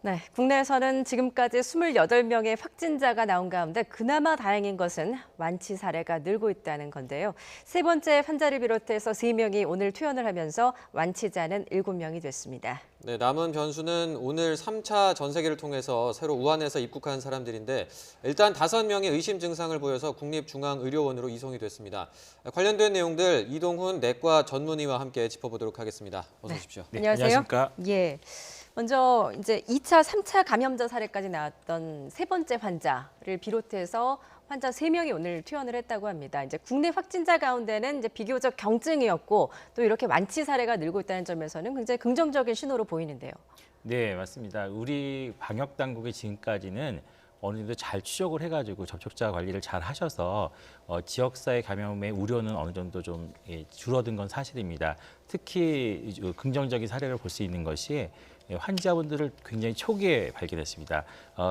네, 국내에서는 지금까지 28명의 확진자가 나온 가운데 그나마 다행인 것은 완치 사례가 늘고 있다는 건데요. 세 번째 환자를 비롯해서 3명이 오늘 퇴원을 하면서 완치자는 7명이 됐습니다. 네, 남은 변수는 오늘 3차 전세계를 통해서 새로 우한에서 입국한 사람들인데 일단 5명이 의심 증상을 보여서 국립중앙의료원으로 이송이 됐습니다. 관련된 내용들 이동훈 내과 전문의와 함께 짚어보도록 하겠습니다. 어서 오십시오. 네, 안녕하세요. 안녕하십니까? 예. 먼저 이제 2차, 3차 감염자 사례까지 나왔던 세 번째 환자를 비롯해서 환자 3명이 오늘 퇴원을 했다고 합니다. 이제 국내 확진자 가운데는 이제 비교적 경증이었고 또 이렇게 완치 사례가 늘고 있다는 점에서는 굉장히 긍정적인 신호로 보이는데요. 네, 맞습니다. 우리 방역 당국이 지금까지는 어느 정도 잘 추적을 해가지고 접촉자 관리를 잘 하셔서 지역사회 감염의 우려는 어느 정도 좀 줄어든 건 사실입니다. 특히 긍정적인 사례를 볼 수 있는 것이 환자분들을 굉장히 초기에 발견했습니다.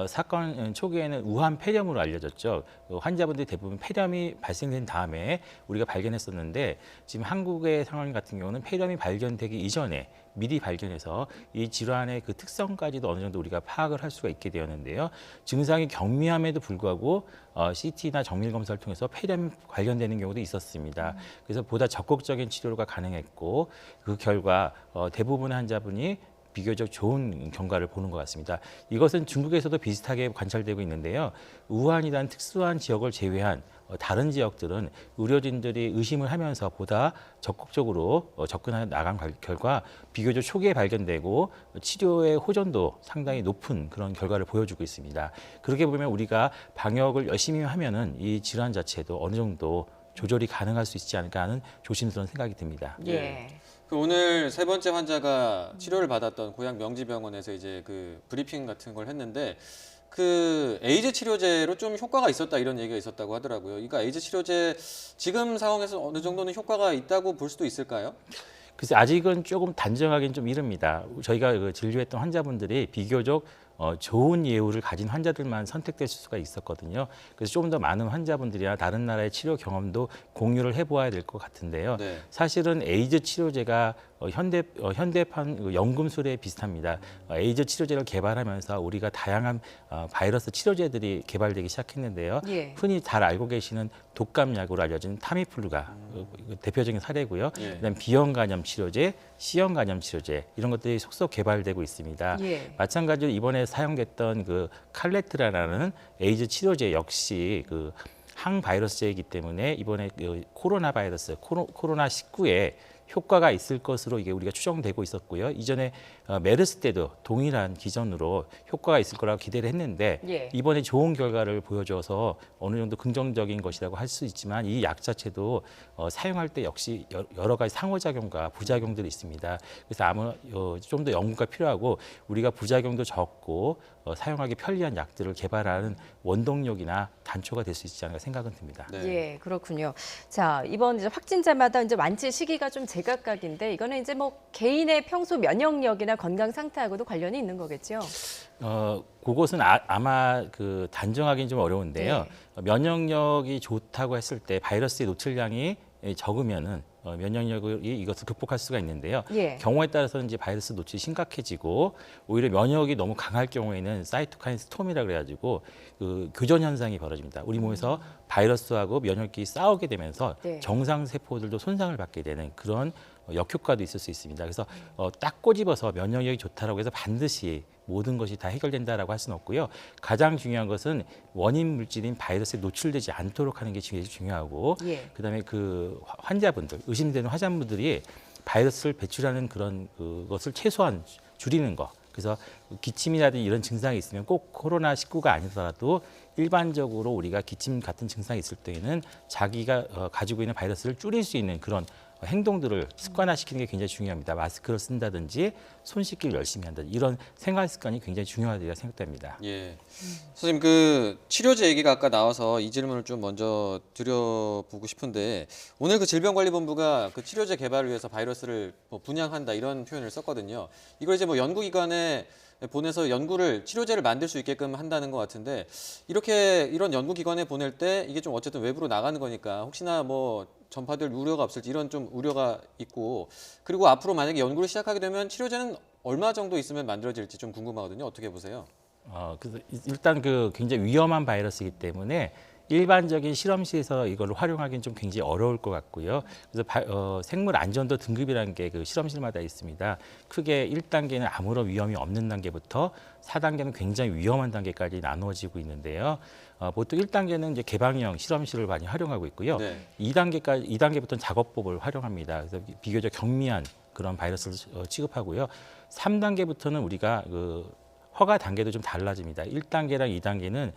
사건 초기에는 우한 폐렴으로 알려졌죠. 환자분들이 대부분 폐렴이 발생된 다음에 우리가 발견했었는데 지금 한국의 상황 같은 경우는 폐렴이 발견되기 이전에 미리 발견해서 이 질환의 그 특성까지도 어느 정도 우리가 파악을 할 수가 있게 되었는데요. 증상이 경미함에도 불구하고 CT나 정밀 검사를 통해서 폐렴 관련되는 경우도 있었습니다. 그래서 보다 적극적인 치료가 가능했고 그 결과 대부분의 환자분이 비교적 좋은 경과를 보는 것 같습니다. 이것은 중국에서도 비슷하게 관찰되고 있는데요. 우한이라는 특수한 지역을 제외한 다른 지역들은 의료진들이 의심을 하면서 보다 적극적으로 접근해 나간 결과 비교적 초기에 발견되고 치료의 호전도 상당히 높은 그런 결과를 보여주고 있습니다. 그렇게 보면 우리가 방역을 열심히 하면은 이 질환 자체도 어느 정도 조절이 가능할 수 있지 않을까 하는 조심스러운 생각이 듭니다. 예. 그 오늘 세 번째 환자가 치료를 받았던 고향 명지병원에서 이제 그 브리핑 같은 걸 했는데 그 에이즈 치료제로 좀 효과가 있었다 이런 얘기가 있었다고 하더라고요. 그러니까 에이즈 치료제 지금 상황에서 어느 정도는 효과가 있다고 볼 수도 있을까요? 글쎄 아직은 조금 단정하기는 좀 이릅니다. 저희가 그 진료했던 환자분들이 비교적 좋은 예후를 가진 환자들만 선택될 수가 있었거든요. 그래서 조금 더 많은 환자분들이나 다른 나라의 치료 경험도 공유를 해보아야 될 것 같은데요. 네. 사실은 에이즈 치료제가 현대판 연금술에 비슷합니다. 에이즈 치료제를 개발하면서 우리가 다양한 바이러스 치료제들이 개발되기 시작했는데요. 예. 흔히 잘 알고 계시는 독감약으로 알려진 타미플루가 대표적인 사례고요. 예. 그다음 비형 간염 치료제, C형 간염 치료제 이런 것들이 속속 개발되고 있습니다. 예. 마찬가지로 이번에 사용됐던 그 칼레트라라는 에이즈 치료제 역시 그 항바이러스제이기 때문에 이번에 그 코로나 바이러스, 코로나 19에 효과가 있을 것으로 이게 우리가 추정되고 있었고요. 이전에 메르스 때도 동일한 기전으로 효과가 있을 거라고 기대를 했는데 예. 이번에 좋은 결과를 보여줘서 어느 정도 긍정적인 것이라고 할 수 있지만 이 약 자체도 사용할 때 역시 여러 가지 상호작용과 부작용들이 있습니다. 그래서 아마 좀 더 연구가 필요하고 우리가 부작용도 적고 사용하기 편리한 약들을 개발하는 원동력이나 단초가 될 수 있지 않을까 생각은 듭니다. 네. 예, 그렇군요. 자, 이번 이제 확진자마다 이제 완치 시기가 좀 제각각인데 이거는 이제 뭐 개인의 평소 면역력이나 건강 상태하고도 관련이 있는 거겠죠? 그것은 아마 그 단정하기는 좀 어려운데요. 면역력이 좋다고 했을 때 바이러스의 노출량이 적으면은 면역력이 이것을 극복할 수가 있는데요. 예. 경우에 따라서는 이제 바이러스 노출이 심각해지고 오히려 면역이 너무 강할 경우에는 사이토카인 스톰이라 그래가지고 그 교전 현상이 벌어집니다. 우리 몸에서 바이러스하고 면역력이 싸우게 되면서 네. 정상 세포들도 손상을 받게 되는 그런 역효과도 있을 수 있습니다. 그래서 딱 꼬집어서 면역력이 좋다라고 해서 반드시 모든 것이 다 해결된다라고 할 수는 없고요. 가장 중요한 것은 원인 물질인 바이러스에 노출되지 않도록 하는 게 굉장히 중요하고 예. 그다음에 그 환자분들, 의심되는 환자분들이 바이러스를 배출하는 그런 그것을 최소한 줄이는 거. 그래서 기침이라든지 이런 증상이 있으면 꼭 코로나19가 아니더라도 일반적으로 우리가 기침 같은 증상이 있을 때에는 자기가 가지고 있는 바이러스를 줄일 수 있는 그런 행동들을 습관화시키는 게 굉장히 중요합니다. 마스크를 쓴다든지 손 씻기를 열심히 한다든지 이런 생활 습관이 굉장히 중요하다고 생각됩니다. 예. 선생님 그 치료제 얘기가 아까 나와서 이 질문을 좀 먼저 드려보고 싶은데 오늘 그 질병관리본부가 그 치료제 개발을 위해서 바이러스를 뭐 분양한다 이런 표현을 썼거든요. 이걸 이제 뭐 연구기관에 보내서 연구를 치료제를 만들 수 있게끔 한다는 것 같은데 이런 연구기관에 보낼 때 이게 좀 어쨌든 외부로 나가는 거니까 혹시나 뭐 전파될 우려가 없을지 이런 좀 우려가 있고 그리고 앞으로 만약에 연구를 시작하게 되면 치료제는 얼마 정도 있으면 만들어질지 좀 궁금하거든요. 어떻게 보세요? 그래서 일단 그 굉장히 위험한 바이러스이기 때문에 일반적인 실험실에서 이걸 활용하기는 좀 굉장히 어려울 것 같고요. 그래서 생물 안전도 등급이라는 게 그 실험실마다 있습니다. 크게 1단계는 아무런 위험이 없는 단계부터 4단계는 굉장히 위험한 단계까지 나누어지고 있는데요. 보통 1단계는 이제 개방형 실험실을 많이 활용하고 있고요. 네. 2단계부터는 작업법을 활용합니다. 그래서 비교적 경미한 그런 바이러스를 취급하고요. 3단계부터는 우리가 허가 단계도 좀 달라집니다. 1단계랑 2단계는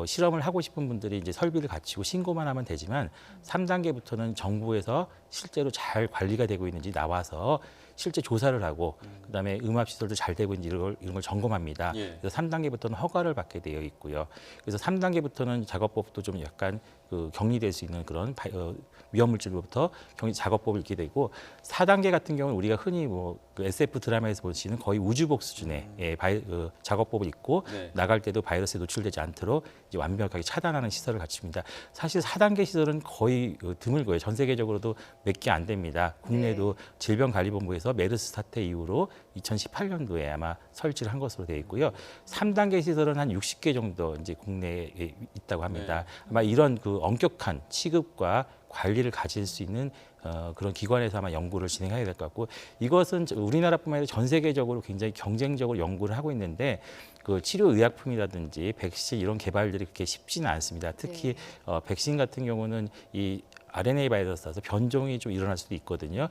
실험을 하고 싶은 분들이 이제 설비를 갖추고 신고만 하면 되지만 3단계부터는 정부에서 실제로 잘 관리가 되고 있는지 나와서 실제 조사를 하고 그다음에 음압시설도 잘 되고 있는지 이런 걸 점검합니다. 예. 그래서 3단계부터는 허가를 받게 되어 있고요. 그래서 3단계부터는 작업법도 좀 약간 격리될 수 있는 그런 위험물질로부터 작업법을 읽게 되고 4단계 같은 경우는 우리가 흔히 그 SF 드라마에서 보시는 거의 우주복 수준의 작업법을 읽고 네. 나갈 때도 바이러스에 노출되지 않도록 이제 완벽하게 차단하는 시설을 갖춥니다. 사실 4단계 시설은 거의 드물고요. 전 세계적으로도 몇 개 안 됩니다. 국내도 질병관리본부에서 메르스 사태 이후로 2018년도에 아마 설치를 한 것으로 되어 있고요. 3단계 시설은 한 60개 정도 이제 국내에 있다고 합니다. 아마 이런 엄격한 취급과 관리를 가질 수 있는 그런 기관에서 아마 연구를 진행해야 될 것 같고 이것은 우리나라뿐만 아니라 전 세계적으로 굉장히 경쟁적으로 연구를 하고 있는데 그 치료 의약품이라든지 백신 이런 개발들이 그렇게 쉽지는 않습니다. 특히 백신 같은 경우는 이 RNA 바이러스라서 변종이 좀 일어날 수도 있거든요.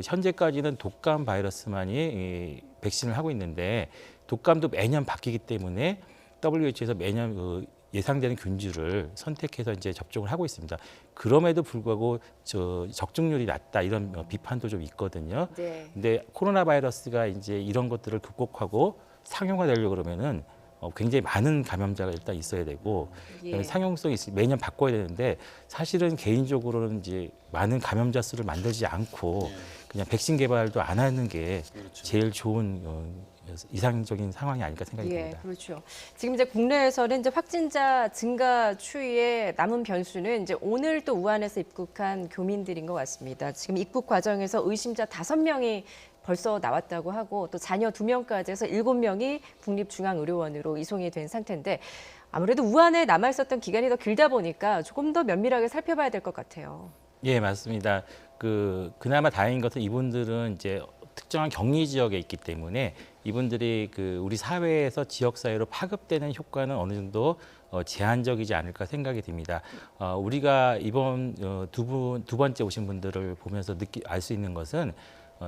현재까지는 독감 바이러스만이 이 백신을 하고 있는데 독감도 매년 바뀌기 때문에 WHO에서 매년 예상되는 균주를 선택해서 이제 접종을 하고 있습니다. 그럼에도 불구하고 적중률이 낮다 이런 비판도 좀 있거든요. 네. 근데 코로나 바이러스가 이제 이런 것들을 극복하고 상용화되려고 그러면은 굉장히 많은 감염자가 일단 있어야 되고 예. 상용성이 매년 바꿔야 되는데 사실은 개인적으로는 이제 많은 감염자 수를 만들지 않고 그냥 백신 개발도 안 하는 게 그렇죠. 제일 좋은 이상적인 상황이 아닐까 생각이 예, 듭니다. 그렇죠. 지금 이제 국내에서는 이제 확진자 증가 추이의 남은 변수는 이제 오늘 또 우한에서 입국한 교민들인 것 같습니다. 지금 입국 과정에서 의심자 5명이 벌써 나왔다고 하고 또 자녀 2명까지 해서 7명이 국립중앙의료원으로 이송이 된 상태인데 아무래도 우한에 남아 있었던 기간이 더 길다 보니까 조금 더 면밀하게 살펴봐야 될 것 같아요. 예, 맞습니다. 그나마 다행인 것은 이분들은 이제 특정한 격리 지역에 있기 때문에 이분들이 우리 사회에서 지역 사회로 파급되는 효과는 어느 정도 제한적이지 않을까 생각이 듭니다. 우리가 이번 두 번째 오신 분들을 보면서 알 수 있는 것은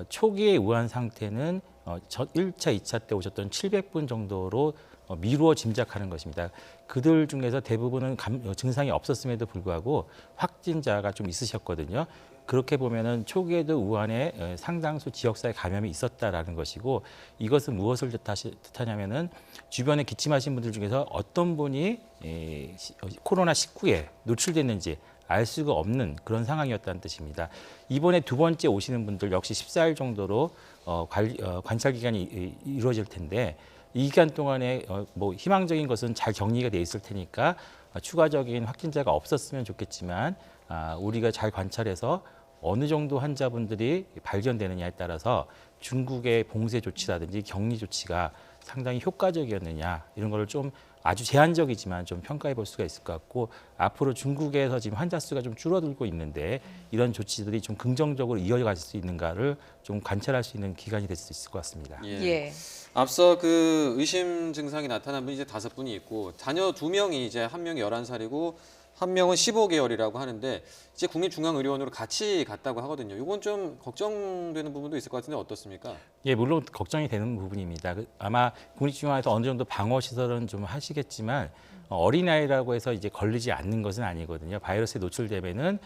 초기의 우한 상태는 1차, 2차 때 오셨던 700분 정도로 미루어 짐작하는 것입니다. 그들 중에서 대부분은 증상이 없었음에도 불구하고 확진자가 좀 있으셨거든요. 그렇게 보면은 초기에도 우한에 상당수 지역사회 감염이 있었다라는 것이고 이것은 무엇을 뜻하냐면은 주변에 기침하신 분들 중에서 어떤 분이 코로나19에 노출됐는지 알 수가 없는 그런 상황이었다는 뜻입니다. 이번에 두 번째 오시는 분들 역시 14일 정도로 관찰 기간이 이루어질 텐데 이 기간 동안에 희망적인 것은 잘 격리가 돼 있을 테니까 추가적인 확진자가 없었으면 좋겠지만 우리가 잘 관찰해서 어느 정도 환자분들이 발견되느냐에 따라서 중국의 봉쇄 조치라든지 격리 조치가 상당히 효과적이었느냐 이런 거를 좀 아주 제한적이지만 좀 평가해 볼 수가 있을 것 같고 앞으로 중국에서 지금 환자 수가 좀 줄어들고 있는데 이런 조치들이 좀 긍정적으로 이어갈 수 있는가를 좀 관찰할 수 있는 기간이 될 수 있을 것 같습니다. 예. 예. 앞서 의심 증상이 나타난 분이 이제 5분이 있고 자녀 2명이 이제 1명이 11살이고 1명은 15개월이라고 하는데 이제 국립중앙의료원으로 같이 갔다고 하거든요. 이건 좀 걱정되는 부분도 있을 것 같은데 어떻습니까? 예, 물론 걱정이 되는 부분입니다. 아마 국립중앙에서 어느 정도 방어 시설은 좀 하시겠지만 어린아이라고 해서 이제 걸리지 않는 것은 아니거든요. 바이러스에 노출되면은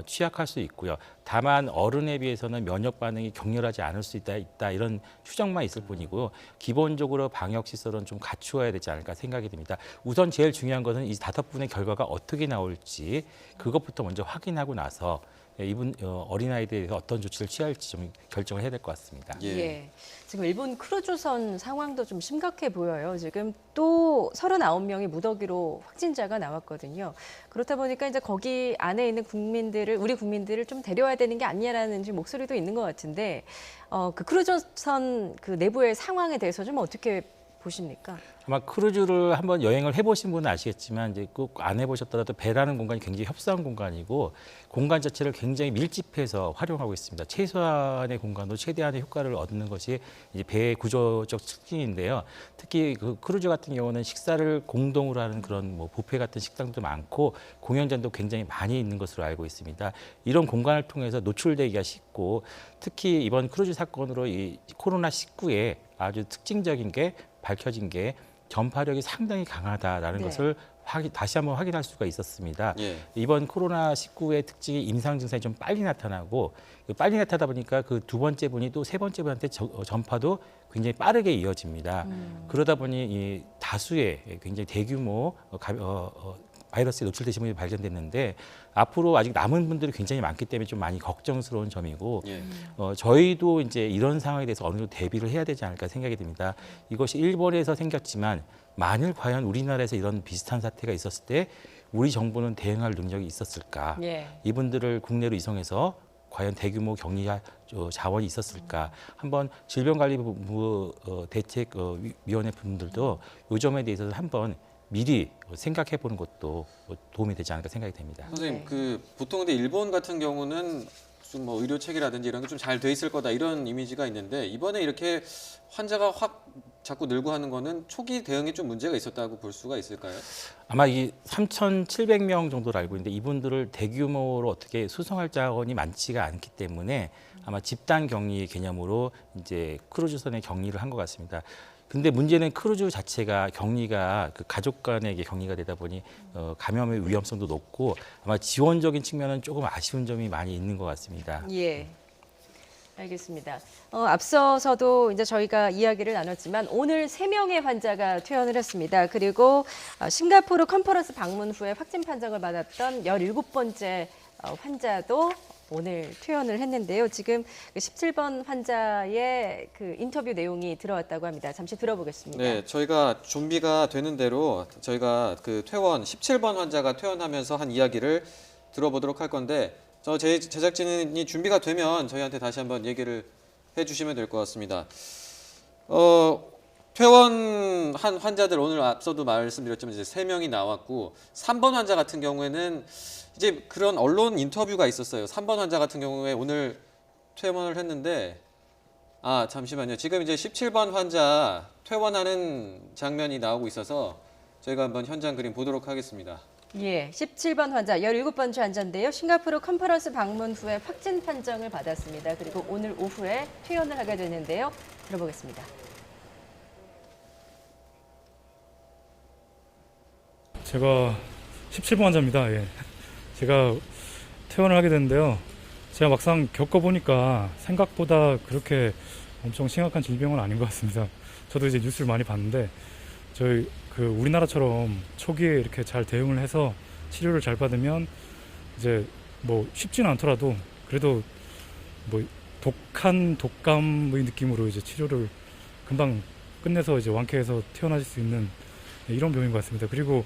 취약할 수 있고요. 다만 어른에 비해서는 면역 반응이 격렬하지 않을 수 있다 이런 추정만 있을 뿐이고 기본적으로 방역 시설은 좀 갖추어야 되지 않을까 생각이 듭니다. 우선 제일 중요한 것은 이 5분의 결과가 어떻게 나올지 그것부터 먼저 확인하고 나서 이분 어린아이들에 대해서 어떤 조치를 취할지 좀 결정을 해야 될 것 같습니다. 예. 지금 일본 크루즈선 상황도 좀 심각해 보여요. 지금 또 39명이 무더기로 확진자가 나왔거든요. 그렇다 보니까 이제 거기 안에 있는 우리 국민들을 좀 데려와야 되는 게 아니냐라는 지금 목소리도 있는 것 같은데, 그 크루즈선 그 내부의 상황에 대해서 좀 어떻게 보십니까? 아마 크루즈를 한번 여행을 해보신 분은 아시겠지만 이제 꼭 안 해보셨더라도 배라는 공간이 굉장히 협소한 공간이고 공간 자체를 굉장히 밀집해서 활용하고 있습니다. 최소한의 공간으로 최대한의 효과를 얻는 것이 이제 배의 구조적 특징인데요. 특히 그 크루즈 같은 경우는 식사를 공동으로 하는 그런 뭐 뷔페 같은 식당도 많고 공연장도 굉장히 많이 있는 것으로 알고 있습니다. 이런 공간을 통해서 노출되기가 쉽고 특히 이번 크루즈 사건으로 이 코로나19에 아주 특징적인 게 밝혀진 게 전파력이 상당히 강하다라는 네. 것을 다시 한번 확인할 수가 있었습니다. 예. 이번 코로나19의 특징이 임상 증상이 좀 빨리 나타나고 빨리 나타나다 보니까 그 두 번째 분이 또 세 번째 분한테 전파도 굉장히 빠르게 이어집니다. 그러다 보니 이 다수의 굉장히 대규모 바이러스에 노출되신 분이 발견됐는데 앞으로 아직 남은 분들이 굉장히 많기 때문에 좀 많이 걱정스러운 점이고 예. 저희도 이제 이런 상황에 대해서 어느 정도 대비를 해야 되지 않을까 생각이 듭니다. 이것이 일본에서 생겼지만 만일 과연 우리나라에서 이런 비슷한 사태가 있었을 때 우리 정부는 대응할 능력이 있었을까? 예. 이분들을 국내로 이송해서 과연 대규모 격리 자원이 있었을까? 한번 질병관리부 대책위원회 분들도 요 점에 대해서 한번 미리 생각해 보는 것도 도움이 되지 않을까 생각이 됩니다. 선생님, 네. 그 보통 근데 일본 같은 경우는 무슨 뭐 의료체계라든지 이런 게 좀 잘 돼 있을 거다 이런 이미지가 있는데 이번에 이렇게 환자가 확 자꾸 늘고 하는 거는 초기 대응에 좀 문제가 있었다고 볼 수가 있을까요? 아마 이 3,700명 정도로 알고 있는데 이분들을 대규모로 어떻게 수송할 자원이 많지가 않기 때문에 아마 집단 격리 개념으로 이제 크루즈선에 격리를 한 것 같습니다. 근데 문제는 크루즈 자체가 격리가 그 가족 간의 격리가 되다 보니 감염의 위험성도 높고 아마 지원적인 측면은 조금 아쉬운 점이 많이 있는 것 같습니다. 예. 알겠습니다. 앞서서도 이제 저희가 이야기를 나눴지만 오늘 3명의 환자가 퇴원을 했습니다. 그리고 싱가포르 컨퍼런스 방문 후에 확진 판정을 받았던 17번째 환자도 오늘 퇴원을 했는데요. 지금 17번 환자의 그 인터뷰 내용이 들어왔다고 합니다. 잠시 들어보겠습니다. 네, 저희가 준비가 되는 대로 저희가 그 퇴원 17번 환자가 퇴원하면서 한 이야기를 들어보도록 할 건데 제 제작진이 준비가 되면 저희한테 다시 한번 얘기를 해주시면 될 것 같습니다. 퇴원한 환자들 오늘 앞서도 말씀드렸지만 이제 3명이 나왔고 3번 환자 같은 경우에는 이제 그런 언론 인터뷰가 있었어요. 3번 환자 같은 경우에 오늘 퇴원을 했는데 잠시만요. 지금 이제 17번 환자 퇴원하는 장면이 나오고 있어서 저희가 한번 현장 그림 보도록 하겠습니다. 예, 17번 환자, 17번째 환자인데요. 싱가포르 컨퍼런스 방문 후에 확진 판정을 받았습니다. 그리고 오늘 오후에 퇴원을 하게 되는데요. 들어보겠습니다. 제가 17번 환자입니다. 예. 제가 퇴원을 하게 됐는데요. 제가 막상 겪어보니까 생각보다 그렇게 엄청 심각한 질병은 아닌 것 같습니다. 저도 이제 뉴스를 많이 봤는데 저희 우리나라처럼 초기에 이렇게 잘 대응을 해서 치료를 잘 받으면 이제 뭐 쉽지는 않더라도 그래도 뭐 독감의 느낌으로 이제 치료를 금방 끝내서 이제 완쾌해서 퇴원하실 수 있는 이런 병인 것 같습니다. 그리고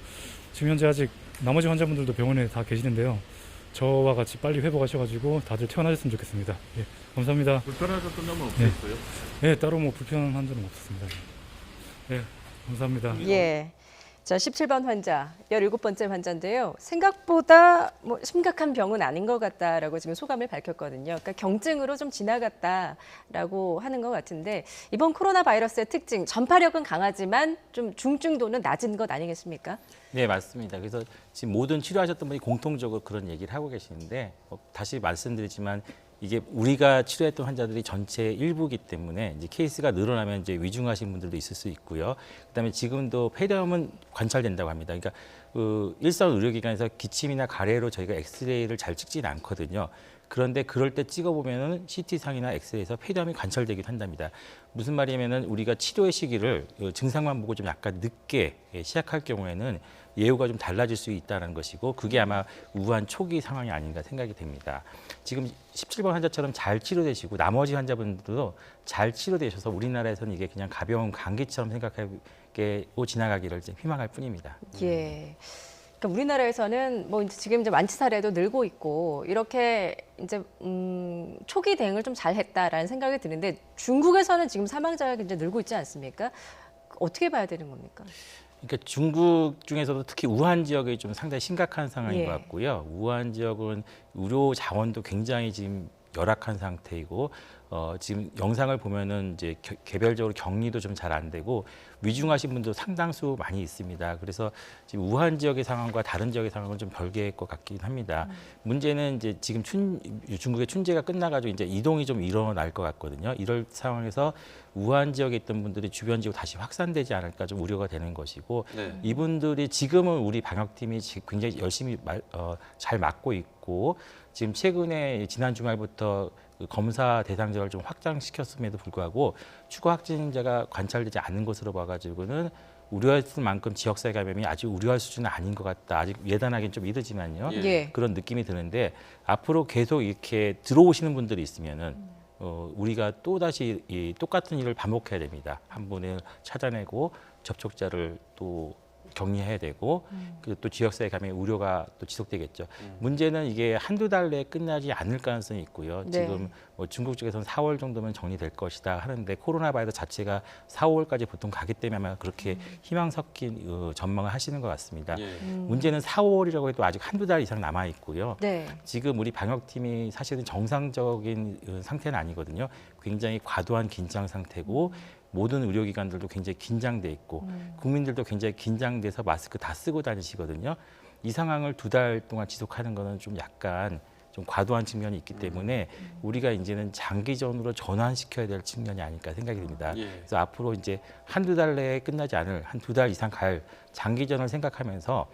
지금 현재 아직 나머지 환자분들도 병원에 다 계시는데요. 저와 같이 빨리 회복하셔가지고 다들 퇴원하셨으면 좋겠습니다. 예, 감사합니다. 불편하셨던 점은 없으셨어요? 네, 따로 뭐 불편한 점은 없었습니다. 네, 감사합니다. 예. 자, 17번 환자, 17번째 환자인데요. 생각보다 뭐 심각한 병은 아닌 것 같다라고 지금 소감을 밝혔거든요. 그러니까 경증으로 좀 지나갔다라고 하는 것 같은데 이번 코로나 바이러스의 특징, 전파력은 강하지만 좀 중증도는 낮은 것 아니겠습니까? 네, 맞습니다. 그래서 지금 모든 치료하셨던 분이 공통적으로 그런 얘기를 하고 계시는데 다시 말씀드리지만 이게 우리가 치료했던 환자들이 전체 일부이기 때문에 이제 케이스가 늘어나면 이제 위중하신 분들도 있을 수 있고요. 그다음에 지금도 폐렴은 관찰된다고 합니다. 그러니까 일선 의료기관에서 기침이나 가래로 저희가 엑스레이를 잘 찍지는 않거든요. 그런데 그럴 때 찍어보면은 CT상이나 엑스레이에서 폐렴이 관찰되기도 한답니다. 무슨 말이냐면은 우리가 치료의 시기를 증상만 보고 좀 약간 늦게 시작할 경우에는 예후가 좀 달라질 수 있다는 것이고 그게 아마 우한 초기 상황이 아닌가 생각이 됩니다. 지금 17번 환자처럼 잘 치료되시고 나머지 환자분들도 잘 치료되셔서 우리나라에서는 이게 그냥 가벼운 감기처럼 생각하고 지나가기를 희망할 뿐입니다. 예. 그러니까 우리나라에서는 뭐 이제 지금 이제 완치 사례도 늘고 있고 이렇게 이제 초기 대응을 좀 잘했다라는 생각이 드는데 중국에서는 지금 사망자가 굉장히 늘고 있지 않습니까? 어떻게 봐야 되는 겁니까? 그러니까 중국 중에서도 특히 우한 지역이 좀 상당히 심각한 상황인 예. 것 같고요. 우한 지역은 의료 자원도 굉장히 지금 열악한 상태이고 지금 영상을 보면은 이제 개별적으로 격리도 좀 잘 안 되고 위중하신 분도 상당수 많이 있습니다. 그래서 지금 우한 지역의 상황과 다른 지역의 상황은 좀 별개일 것 같긴 합니다. 문제는 이제 지금 중국의 춘제가 끝나가지고 이제 이동이 좀 일어날 것 같거든요. 이럴 상황에서 우한 지역에 있던 분들이 주변 지역 다시 확산되지 않을까 좀 우려가 되는 것이고 네. 이분들이 지금은 우리 방역팀이 굉장히 열심히 잘 막고 있고 지금 최근에 지난 주말부터 그 검사 대상자를 좀 확장시켰음에도 불구하고 추가 확진자가 관찰되지 않는 것으로 봐가지고는 우려했을 만큼 지역사회 감염이 아직 우려할 수준은 아닌 것 같다. 아직 예단하기는 좀 이르지만요. 예. 예. 그런 느낌이 드는데 앞으로 계속 이렇게 들어오시는 분들이 있으면은 우리가 또 다시 이 똑같은 일을 반복해야 됩니다. 한 분을 찾아내고 접촉자를 또 격리해야 되고 그리고 또 지역사회 감염의 우려가 또 지속되겠죠. 문제는 이게 한두 달 내에 끝나지 않을 가능성이 있고요. 네. 지금 뭐 중국 쪽에서는 4월 정도면 정리될 것이다 하는데 코로나 바이러스 자체가 4, 5월까지 보통 가기 때문에 아마 그렇게 희망 섞인 전망을 하시는 것 같습니다. 예. 문제는 4, 5월이라고 해도 아직 한두 달 이상 남아 있고요. 네. 지금 우리 방역팀이 사실은 정상적인 상태는 아니거든요. 굉장히 과도한 긴장 상태고 모든 의료기관들도 굉장히 긴장돼 있고 국민들도 굉장히 긴장돼서 마스크 다 쓰고 다니시거든요. 이 상황을 두 달 동안 지속하는 거는 좀 약간 좀 과도한 측면이 있기 때문에 우리가 이제는 장기전으로 전환시켜야 될 측면이 아닐까 생각이 듭니다. 예. 그래서 앞으로 이제 한두 달 내에 끝나지 않을 한 두 달 이상 갈 장기전을 생각하면서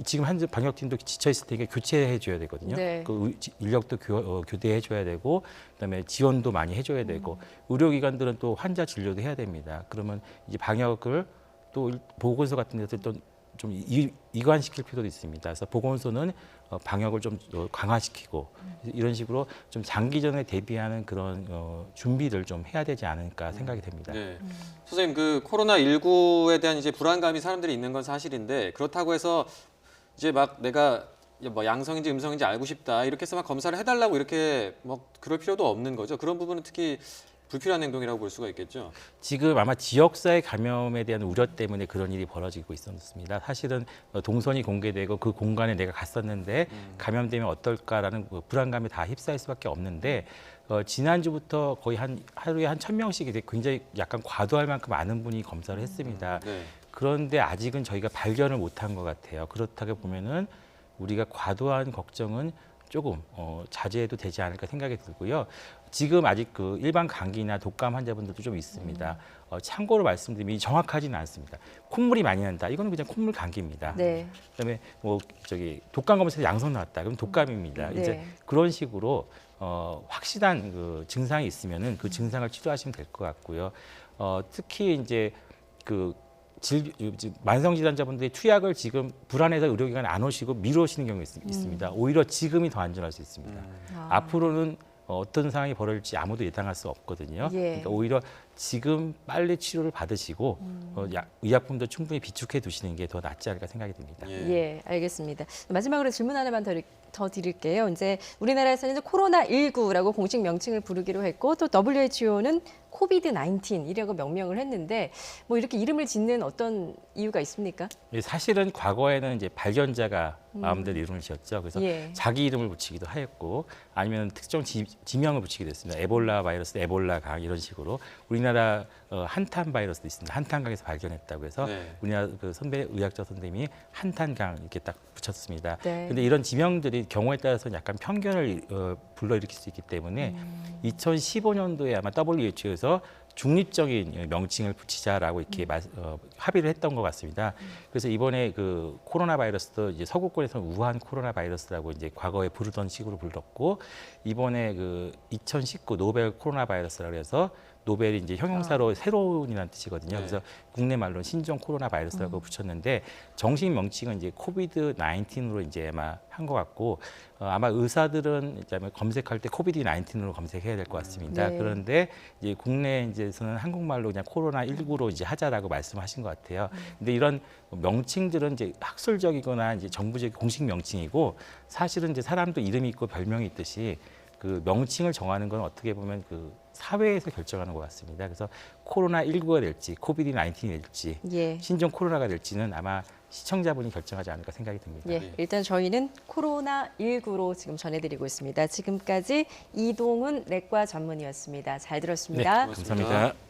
지금 한 방역팀도 지쳐 있을 테니까 교체해 줘야 되거든요. 네. 그 인력도 교대해 줘야 되고 그다음에 지원도 많이 해 줘야 되고 의료기관들은 또 환자 진료도 해야 됩니다. 그러면 이제 방역을 또 보건소 같은 데서 또 좀 이관시킬 필요도 있습니다. 그래서 보건소는 방역을 좀 강화시키고 이런 식으로 좀 장기전에 대비하는 그런 준비를 좀 해야 되지 않을까 생각이 됩니다. 네. 선생님, 그 코로나19에 대한 이제 불안감이 사람들이 있는 건 사실인데 그렇다고 해서 이제 막 내가 뭐 양성인지 음성인지 알고 싶다 이렇게 해서 막 검사를 해달라고 이렇게 뭐 그럴 필요도 없는 거죠. 그런 부분은 특히 불필요한 행동이라고 볼 수가 있겠죠. 지금 아마 지역사회 감염에 대한 우려 때문에 그런 일이 벌어지고 있었습니다. 사실은 동선이 공개되고 그 공간에 내가 갔었는데 감염되면 어떨까라는 불안감에 다 휩싸일 수밖에 없는데 지난주부터 거의 하루에 한 1,000명씩 굉장히 약간 과도할 만큼 많은 분이 검사를 했습니다. 네. 그런데 아직은 저희가 발견을 못한 것 같아요. 그렇다고 보면은 우리가 과도한 걱정은 조금 자제해도 되지 않을까 생각이 들고요. 지금 아직 그 일반 감기나 독감 환자분들도 좀 있습니다. 참고로 말씀드리면 정확하지는 않습니다. 콧물이 많이 난다. 이거는 그냥 콧물 감기입니다. 네. 그다음에 뭐 독감 검사에서 양성 나왔다. 그럼 독감입니다. 네. 이제 그런 식으로 확실한 그 증상이 있으면은 그 증상을 치료하시면 될 것 같고요. 특히 이제 그 만성 질환자분들이 투약을 지금 불안해서 의료기관에 안 오시고 미루시는 경우가 있습니다. 오히려 지금이 더 안전할 수 있습니다. 앞으로는 어떤 상황이 벌어질지 아무도 예상할 수 없거든요. 예. 그러니까 오히려 지금 빨리 치료를 받으시고 의약품도 충분히 비축해 두시는 게 더 낫지 않을까 생각이 듭니다. 예. 예, 알겠습니다. 마지막으로 질문 하나만 더 드릴게요. 이제 우리나라에서는 이제 코로나19라고 공식 명칭을 부르기로 했고 또 WHO는 코비드-19이라고 명명을 했는데 뭐 이렇게 이름을 짓는 어떤 이유가 있습니까? 사실은 과거에는 이제 발견자가 마음대로 이름을 지었죠. 그래서 예. 자기 이름을 붙이기도 하였고 아니면 특정 지명을 붙이기도 했습니다. 에볼라 바이러스, 에볼라강 이런 식으로 우리나라 한탄 바이러스도 있습니다. 한탄강에서 발견했다고 해서 네. 우리나라 그 의학자 선생님이 한탄강 이렇게 딱 붙였습니다. 네. 근데 이런 지명들이 경우에 따라서 약간 편견을 불러일으킬 수 있기 때문에 2015년도에 아마 WHO에서 중립적인 명칭을 붙이자라고 이렇게 합의를 했던 것 같습니다. 그래서 이번에 그 코로나 바이러스도 이제 서구권에서 우한 코로나 바이러스라고 이제 과거에 부르던 식으로 불렀고, 이번에 그 2019 노벨 코로나 바이러스라고 해서 노벨이 이제 형용사로 새로운이라는 뜻이거든요. 네. 그래서 국내 말로는 신종 코로나 바이러스라고 붙였는데, 정식 명칭은 이제 코비드 19으로 이제 아마 한 것 같고, 아마 의사들은 이제 아마 검색할 때 코비드 19으로 검색해야 될 것 같습니다. 네. 그런데 이제 국내 이제서는 한국말로 그냥 코로나 19로 이제 하자라고 말씀하신 것 같아요. 근데 이런 명칭들은 이제 학술적이거나 이제 정부적 공식 명칭이고, 사실은 이제 사람도 이름이 있고 별명이 있듯이 그 명칭을 정하는 건 어떻게 보면 그 사회에서 결정하는 것 같습니다. 그래서 코로나 19가 될지, 코비드 19이 될지, 예. 신종 코로나가 될지는 아마 시청자분이 결정하지 않을까 생각이 듭니다. 예, 일단 저희는 코로나19로 지금 전해드리고 있습니다. 지금까지 이동훈 내과 전문의였습니다. 잘 들었습니다. 고맙습니다. 감사합니다.